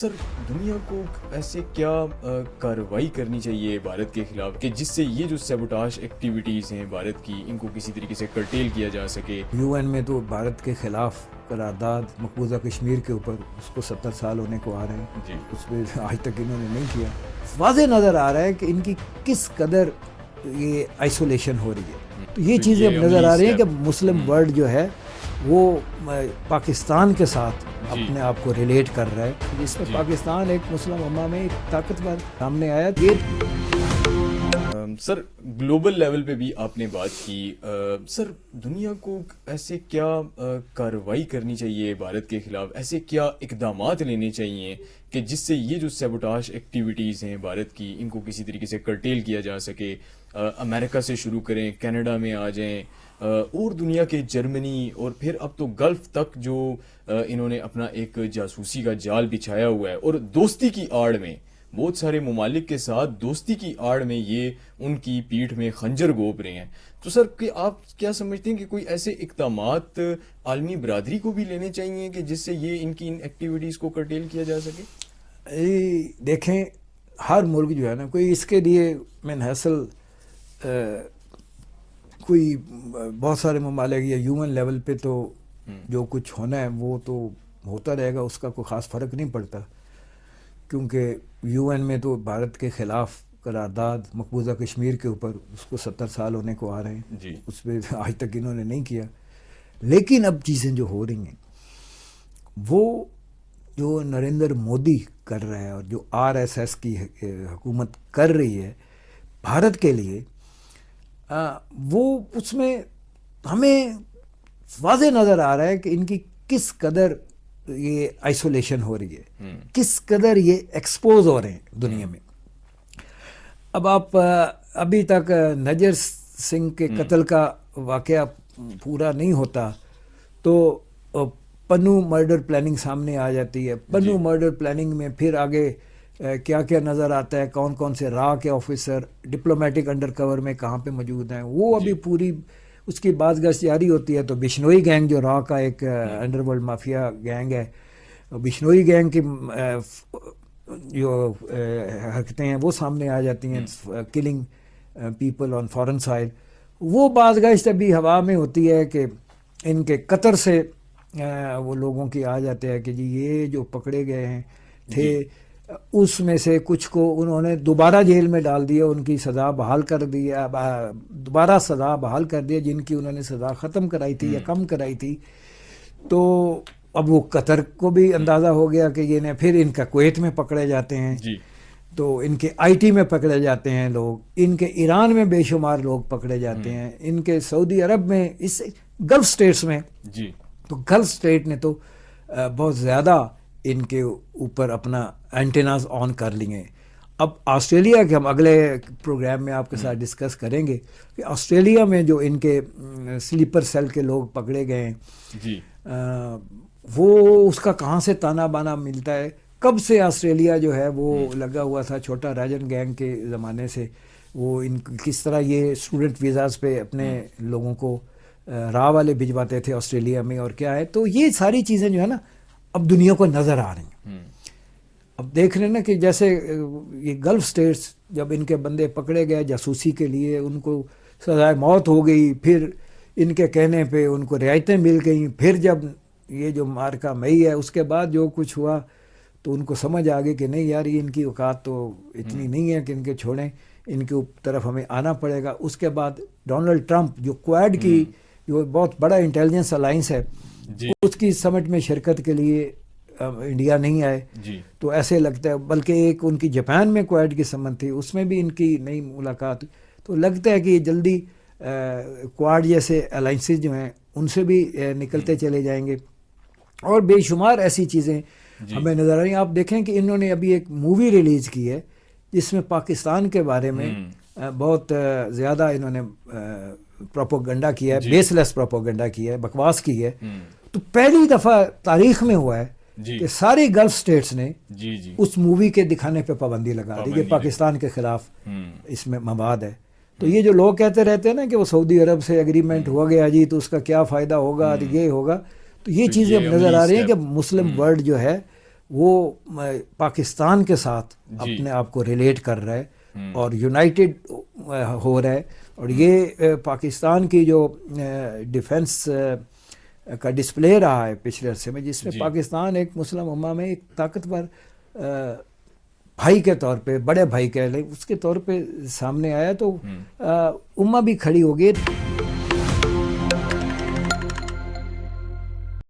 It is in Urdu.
سر دنیا کو ایسے کیا کارروائی کرنی چاہیے بھارت کے خلاف کہ جس سے یہ جو سیبوٹاج ایکٹیویٹیز ہیں بھارت کی ان کو کسی طریقے سے کرٹیل کیا جا سکے؟ یو این میں تو بھارت کے خلاف قرارداد مقبوضہ کشمیر کے اوپر اس کو 70 سال ہونے کو آ رہے ہیں جی اس پہ آج تک انہوں نے نہیں کیا. واضح نظر آ رہا ہے کہ ان کی کس قدر یہ آئسولیشن ہو رہی ہے. تو یہ چیزیں اب نظر آ رہی ہیں کہ مسلم ورلڈ جو ہے وہ پاکستان کے ساتھ اپنے آپ کو ریلیٹ کر رہا ہے جس میں پاکستان ایک مسلم امہ میں ایک طاقتور سامنے آیا. سر گلوبل لیول پہ بھی آپ نے بات کی. سر دنیا کو ایسے کیا کارروائی کرنی چاہیے بھارت کے خلاف، ایسے کیا اقدامات لینے چاہیے کہ جس سے یہ جو سیبوٹاج ایکٹیویٹیز ہیں بھارت کی ان کو کسی طریقے سے کرٹیل کیا جا سکے؟ امریکہ سے شروع کریں، کینیڈا میں آ جائیں، اور دنیا کے جرمنی اور پھر اب تو گلف تک جو انہوں نے اپنا ایک جاسوسی کا جال بچھایا ہوا ہے، اور دوستی کی آڑ میں بہت سارے ممالک کے ساتھ دوستی کی آڑ میں یہ ان کی پیٹھ میں خنجر گھونپ رہے ہیں. تو سر کہ آپ کیا سمجھتے ہیں کہ کوئی ایسے اقدامات عالمی برادری کو بھی لینے چاہیے کہ جس سے یہ ان کی ان ایکٹیویٹیز کو کرٹیل کیا جا سکے؟ دیکھیں ہر ملک جو ہے نا کوئی اس کے لیے من حاصل کوئی بہت سارے ممالک یا یومن لیول پہ تو جو کچھ ہونا ہے وہ تو ہوتا رہے گا، اس کا کوئی خاص فرق نہیں پڑتا، کیونکہ یو این میں تو بھارت کے خلاف قرارداد مقبوضہ کشمیر کے اوپر اس کو 70 سال ہونے کو آ رہے ہیں اس پہ آج تک انہوں نے نہیں کیا. لیکن اب چیزیں جو ہو رہی ہیں وہ جو نریندر مودی کر رہا ہے اور جو آر ایس ایس کی حکومت کر رہی ہے بھارت کے لیے، وہ اس میں ہمیں واضح نظر آ رہا ہے کہ ان کی کس قدر یہ آئسولیشن ہو رہی ہے، کس قدر یہ ایکسپوز ہو رہے ہیں دنیا میں. اب آپ ابھی تک نجر سنگھ کے قتل کا واقعہ پورا نہیں ہوتا تو پنو مرڈر پلاننگ سامنے آ جاتی ہے. پنو مرڈر پلاننگ میں پھر آگے کیا کیا نظر آتا ہے، کون کون سے راہ کے آفیسر ڈپلومیٹک انڈر کور میں کہاں پہ موجود ہیں، وہ ابھی پوری اس کی بات گشت جاری ہوتی ہے. تو بشنوئی گینگ جو راہ کا ایک انڈر ورلڈ مافیا گینگ ہے، بشنوئی گینگ کی جو حرکتیں ہیں وہ سامنے آ جاتی ہیں، کلنگ پیپل آن فارن سائل. وہ بات گشت ابھی ہوا میں ہوتی ہے کہ ان کے قطر سے وہ لوگوں کی آ جاتے ہیں کہ جی یہ جو پکڑے گئے ہیں تھے اس میں سے کچھ کو انہوں نے دوبارہ جیل میں ڈال دیا، ان کی سزا بحال کر دی، دوبارہ سزا بحال کر دیا جن کی انہوں نے سزا ختم کرائی تھی یا کم کرائی تھی. تو اب وہ قطر کو بھی اندازہ ہو گیا کہ یہ پھر ان کا کویت میں پکڑے جاتے ہیں، تو ان کے آئی ٹی میں پکڑے جاتے ہیں لوگ، ان کے ایران میں بے شمار لوگ پکڑے جاتے ہیں، ان کے سعودی عرب میں، اس گلف سٹیٹس میں. تو گلف سٹیٹ نے تو بہت زیادہ ان کے اوپر اپنا اینٹیناز آن کر لیے. اب آسٹریلیا کے ہم اگلے پروگرام میں آپ کے ساتھ ڈسکس کریں گے کہ آسٹریلیا میں جو ان کے سلیپر سیل کے لوگ پکڑے گئے ہیں وہ اس کا کہاں سے تانا بانا ملتا ہے، کب سے آسٹریلیا جو ہے وہ لگا ہوا تھا چھوٹا راجن گینگ کے زمانے سے، وہ ان کس طرح یہ اسٹوڈنٹ ویزاز پہ اپنے لوگوں کو راہ والے بھجواتے تھے آسٹریلیا میں، اور کیا ہے. تو یہ ساری چیزیں جو ہے نا اب دنیا کو نظر آ رہی ہیں. اب دیکھ رہے ہیں نا کہ جیسے یہ گلف سٹیٹس جب ان کے بندے پکڑے گئے جاسوسی کے لیے، ان کو سزائے موت ہو گئی، پھر ان کے کہنے پہ ان کو رعایتیں مل گئیں، پھر جب یہ جو مارکا مئی ہے اس کے بعد جو کچھ ہوا تو ان کو سمجھ آ گئی کہ نہیں یار یہ ان کی اوقات تو اتنی نہیں ہے کہ ان کے چھوڑیں، ان کے طرف ہمیں آنا پڑے گا. اس کے بعد ڈونلڈ ٹرمپ جو کویڈ کی جو بہت بڑا انٹیلیجنس الائنس ہے اس کی سمٹ میں شرکت کے لیے انڈیا نہیں آئے. تو ایسے لگتا ہے، بلکہ ایک ان کی جاپان میں کویڈ کی سمت تھی اس میں بھی ان کی نئی ملاقات. تو لگتا ہے کہ یہ جلدی کویڈ جیسے الائنسز جو ہیں ان سے بھی نکلتے چلے جائیں گے، اور بے شمار ایسی چیزیں ہمیں نظر آ رہی ہیں. آپ دیکھیں کہ انہوں نے ابھی ایک مووی ریلیز کی ہے جس میں پاکستان کے بارے میں بہت زیادہ انہوں نے پروپوگنڈا کیا ہے، بیس لیس پروپوگنڈا کیا ہے، بکواس کی ہے. تو پہلی دفعہ تاریخ میں ہوا ہے کہ ساری گلف سٹیٹس نے اس مووی کے دکھانے پہ پابندی لگا دی کہ پاکستان کے خلاف اس میں مواد ہے. تو یہ جو لوگ کہتے رہتے ہیں نا کہ وہ سعودی عرب سے ایگریمنٹ ہو گیا جی تو اس کا کیا فائدہ ہوگا، یہ ہوگا، تو یہ چیزیں اب نظر آ رہی ہیں کہ مسلم ورلڈ جو ہے وہ پاکستان کے ساتھ جی۔ اپنے آپ کو ریلیٹ کر رہا ہے اور یونائٹڈ ہو رہا ہے، اور یہ پاکستان کی جو ڈیفنس کا ڈسپلے رہا ہے پچھلے عرصے میں، جس میں جی۔ پاکستان ایک مسلم امہ میں ایک طاقتور بھائی کے طور پہ، بڑے بھائی کہہ لیں اس کے طور پہ سامنے آیا، تو امہ بھی کھڑی ہو گئی۔